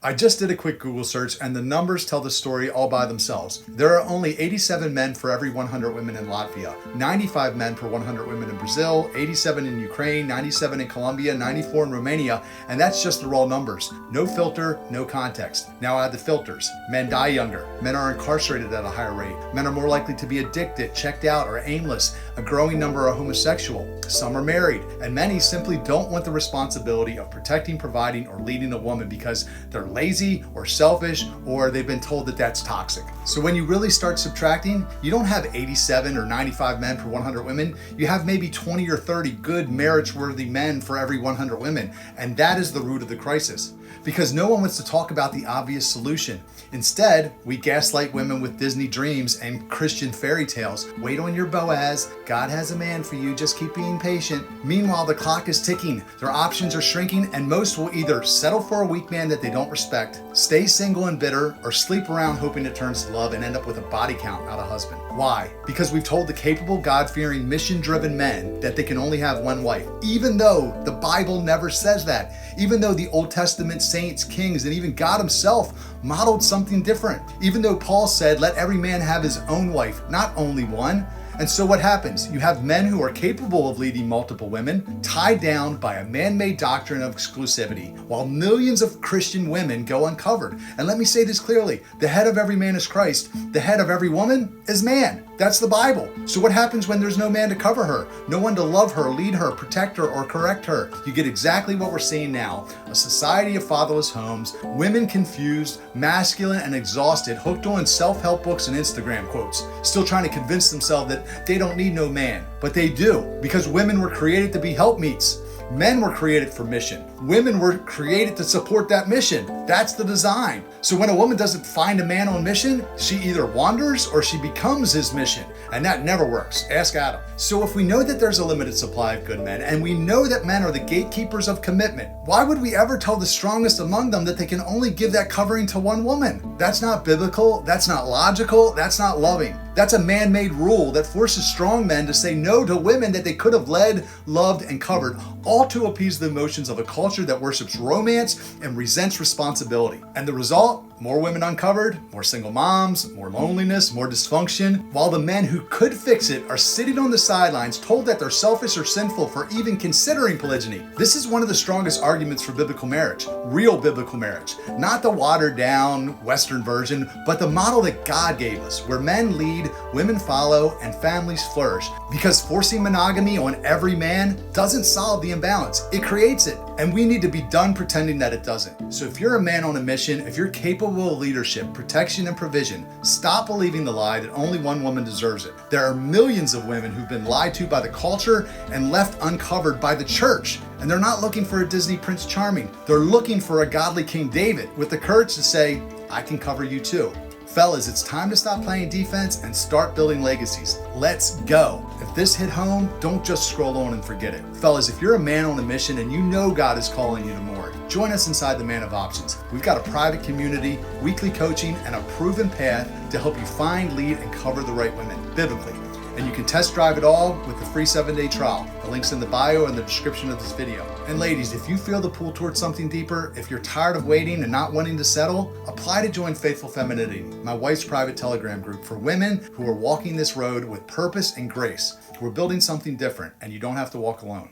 I just did a quick Google search and the numbers tell the story all by themselves. There are only 87 men for every 100 women in Latvia, 95 men per 100 women in Brazil, 87 in Ukraine, 97 in Colombia, 94 in Romania, and that's just the raw numbers. No filter, no context. Now add the filters. Men die younger. Men are incarcerated at a higher rate. Men are more likely to be addicted, checked out, or aimless. A growing number are homosexual. Some are married, and many simply don't want the responsibility of protecting, providing, or leading a woman because they're lazy or selfish, or they've been told that that's toxic. So when you really start subtracting, you don't have 87 or 95 men per 100 women. You have maybe 20 or 30 good marriage-worthy men for every 100 women. And that is the root of the crisis. Because no one wants to talk about the obvious solution. Instead, we gaslight women with Disney dreams and Christian fairy tales. Wait on your Boaz. God has a man for you. Just keep being patient. Meanwhile, the clock is ticking. Their options are shrinking, and most will either settle for a weak man that they don't respect, stay single and bitter, or sleep around hoping it turns to love and end up with a body count, not a husband. Why? Because we've told the capable, God-fearing, mission-driven men that they can only have one wife, even though the Bible never says that. Even though the Old Testament saints, kings, and even God himself modeled something different. Even though Paul said, let every man have his own wife, not only one. And so what happens? You have men who are capable of leading multiple women, tied down by a man-made doctrine of exclusivity, while millions of Christian women go uncovered. And let me say this clearly, the head of every man is Christ, the head of every woman is man. That's the Bible. So what happens when there's no man to cover her? No one to love her, lead her, protect her, or correct her? You get exactly what we're seeing now. A society of fatherless homes, women confused, masculine and exhausted, hooked on self-help books and Instagram quotes, still trying to convince themselves that they don't need no man. But they do, because women were created to be helpmeets. Men were created for mission. Women were created to support that mission. That's the design. So when a woman doesn't find a man on mission, she either wanders or she becomes his mission. And that never works. Ask Adam. So if we know that there's a limited supply of good men, and we know that men are the gatekeepers of commitment, why would we ever tell the strongest among them that they can only give that covering to one woman? That's not biblical. That's not logical. That's not loving. That's a man-made rule that forces strong men to say no to women that they could have led, loved, and covered, all to appease the emotions of a culture that worships romance and resents responsibility. And the result? More women uncovered, more single moms, more loneliness, more dysfunction, while the men who could fix it are sitting on the sidelines told that they're selfish or sinful for even considering polygyny. This is one of the strongest arguments for biblical marriage, real biblical marriage. Not the watered down Western version, but the model that God gave us, where men lead, women follow, and families flourish. Because forcing monogamy on every man doesn't solve the imbalance, it creates it. And we need to be done pretending that it doesn't. So if you're a man on a mission, if you're capable of leadership, protection, and provision, stop believing the lie that only one woman deserves it. There are millions of women who've been lied to by the culture and left uncovered by the church. And they're not looking for a Disney Prince Charming. They're looking for a godly King David with the courage to say, I can cover you too. Fellas, it's time to stop playing defense and start building legacies. Let's go. If this hit home, don't just scroll on and forget it. Fellas, if you're a man on a mission and you know God is calling you to more, join us inside the Man of Options. We've got a private community, weekly coaching, and a proven path to help you find, lead, and cover the right women biblically. And you can test drive it all with the free 7-day trial. The link's in the bio and the description of this video. And ladies, if you feel the pull towards something deeper, if you're tired of waiting and not wanting to settle, apply to join Faithful Femininity, my wife's private Telegram group for women who are walking this road with purpose and grace. We're building something different, and you don't have to walk alone.